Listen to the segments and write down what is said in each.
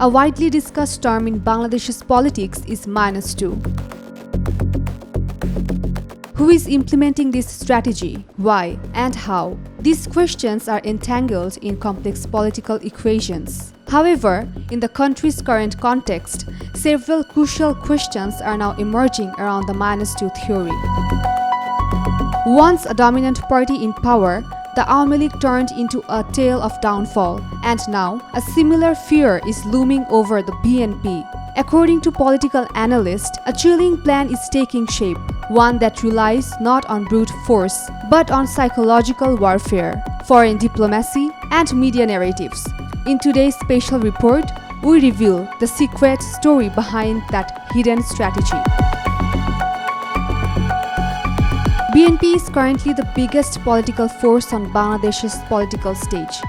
A widely discussed term in Bangladesh's politics is -2. Who is implementing this strategy? Why? And how? These questions are entangled in complex political equations. However, in the country's current context, several crucial questions are now emerging around the -2 theory. Once a dominant party in power, the Awami League turned into a tale of downfall, and now a similar fear is looming over the BNP. According to political analysts, a chilling plan is taking shape, one that relies not on brute force, but on psychological warfare, foreign diplomacy, and media narratives. In today's special report, we reveal the secret story behind that hidden strategy. BNP is currently the biggest political force on Bangladesh's political stage.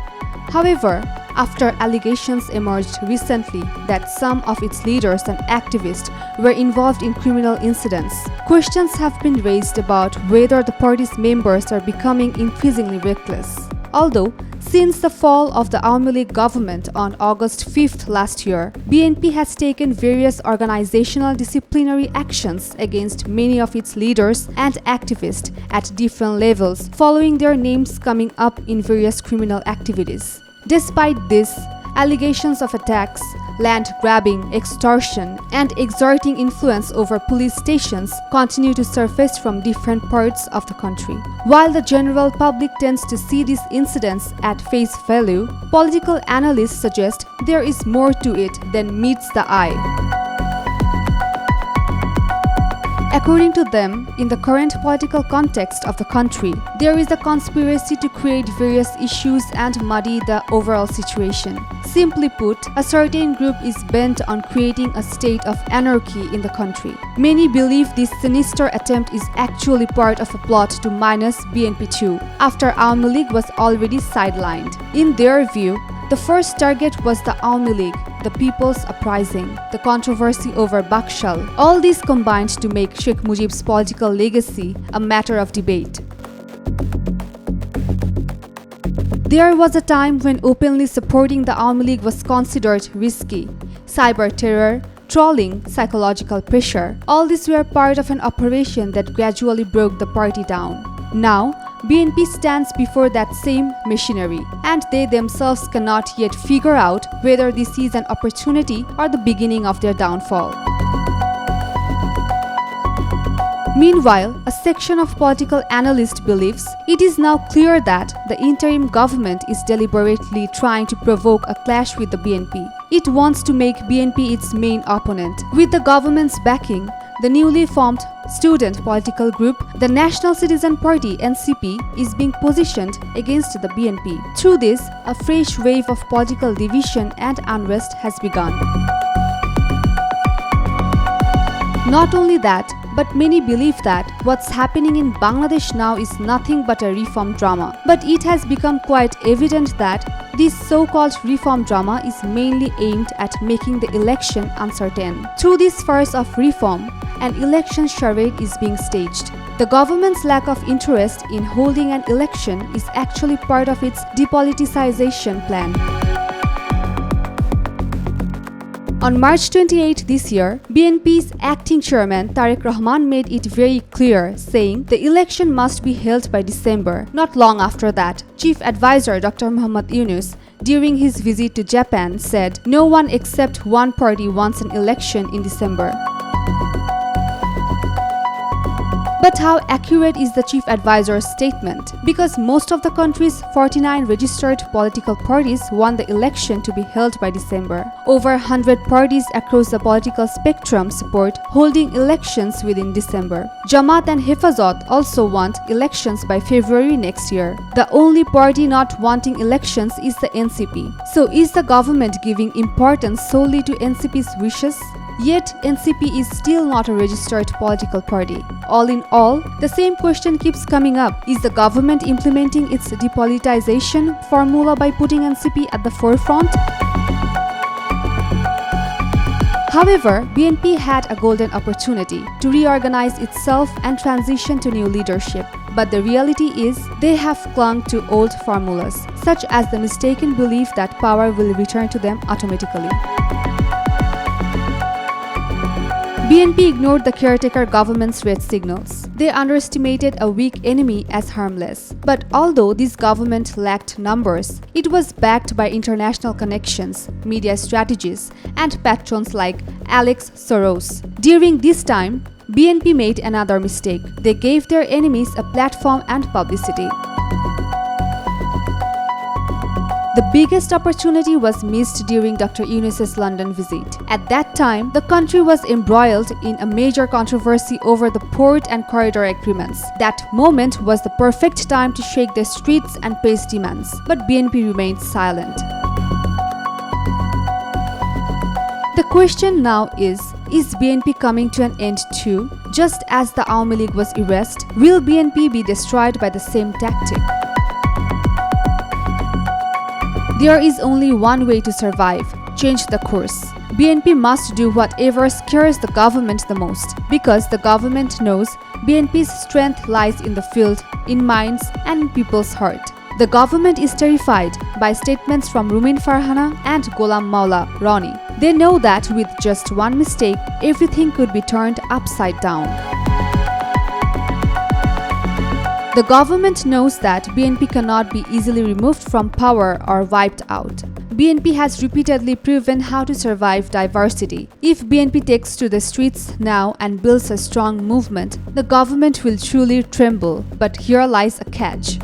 However, after allegations emerged recently that some of its leaders and activists were involved in criminal incidents, questions have been raised about whether the party's members are becoming increasingly reckless. Although, since the fall of the Awami League government on August 5th last year, BNP has taken various organizational disciplinary actions against many of its leaders and activists at different levels following their names coming up in various criminal activities. Despite this, allegations of attacks, land grabbing, extortion, and exerting influence over police stations continue to surface from different parts of the country. While the general public tends to see these incidents at face value, political analysts suggest there is more to it than meets the eye. According to them, in the current political context of the country, there is a conspiracy to create various issues and muddy the overall situation. Simply put, a certain group is bent on creating a state of anarchy in the country. Many believe this sinister attempt is actually part of a plot to minus BNP 2, after Awami League was already sidelined. In their view, the first target was the Awami League, the People's Uprising, the controversy over Bakshal. All this combined to make Sheikh Mujib's political legacy a matter of debate. There was a time when openly supporting the Awami League was considered risky. Cyber terror, trolling, psychological pressure, all these were part of an operation that gradually broke the party down. Now, BNP stands before that same machinery, and they themselves cannot yet figure out whether this is an opportunity or the beginning of their downfall. Meanwhile, a section of political analysts believes it is now clear that the interim government is deliberately trying to provoke a clash with the BNP. It wants to make BNP its main opponent. With the government's backing, the newly formed student political group, the National Citizen Party (NCP), is being positioned against the BNP. Through this, a fresh wave of political division and unrest has begun. Not only that, but many believe that what's happening in Bangladesh now is nothing but a reform drama. But it has become quite evident that this so-called reform drama is mainly aimed at making the election uncertain. Through this farce of reform, an election charade is being staged. The government's lack of interest in holding an election is actually part of its depoliticization plan. On March 28 this year, BNP's acting chairman Tariq Rahman made it very clear, saying the election must be held by December. Not long after that, Chief Advisor Dr. Muhammad Yunus, during his visit to Japan, said no one except one party wants an election in December. But how accurate is the chief advisor's statement? Because most of the country's 49 registered political parties want the election to be held by December. Over 100 parties across the political spectrum support holding elections within December. Jamaat and Hifazat also want elections by February next year. The only party not wanting elections is the NCP. So is the government giving importance solely to NCP's wishes? Yet, NCP is still not a registered political party. All in all, the same question keeps coming up. Is the government implementing its depoliticization formula by putting NCP at the forefront? However, BNP had a golden opportunity to reorganize itself and transition to new leadership. But the reality is, they have clung to old formulas, such as the mistaken belief that power will return to them automatically. BNP ignored the caretaker government's red signals. They underestimated a weak enemy as harmless. But although this government lacked numbers, it was backed by international connections, media strategies, and patrons like Alex Soros. During this time, BNP made another mistake. They gave their enemies a platform and publicity. The biggest opportunity was missed during Dr. Yunus's London visit. At that time, the country was embroiled in a major controversy over the port and corridor agreements. That moment was the perfect time to shake the streets and pace demands, but BNP remained silent. The question now is BNP coming to an end too? Just as the Awami League was erased, will BNP be destroyed by the same tactic? There is only one way to survive: change the course. BNP must do whatever scares the government the most, because the government knows BNP's strength lies in the field, in minds, and in people's heart. The government is terrified by statements from Rumin Farhana and Gholam Maula Rani. They know that with just one mistake, everything could be turned upside down. The government knows that BNP cannot be easily removed from power or wiped out. BNP has repeatedly proven how to survive diversity. If BNP takes to the streets now and builds a strong movement, the government will truly tremble. But here lies a catch.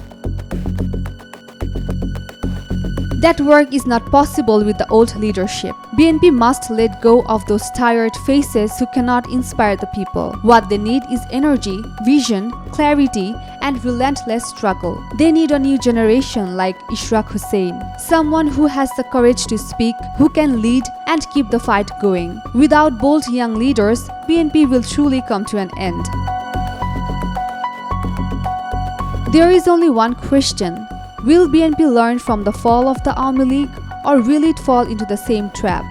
That work is not possible with the old leadership. BNP must let go of those tired faces who cannot inspire the people. What they need is energy, vision, clarity, and relentless struggle. They need a new generation like Ishraq Hussain, someone who has the courage to speak, who can lead and keep the fight going. Without bold young leaders, BNP will truly come to an end. There is only one question. Will BNP learn from the fall of the Awami League, or will it fall into the same trap?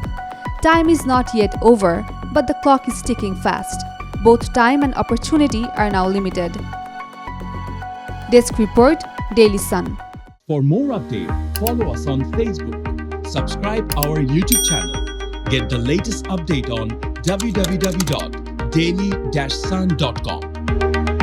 Time is not yet over, but the clock is ticking fast. Both time and opportunity are now limited. Desk Report, Daily Sun. For more updates, follow us on Facebook. Subscribe our YouTube channel. Get the latest update on www.daily-sun.com.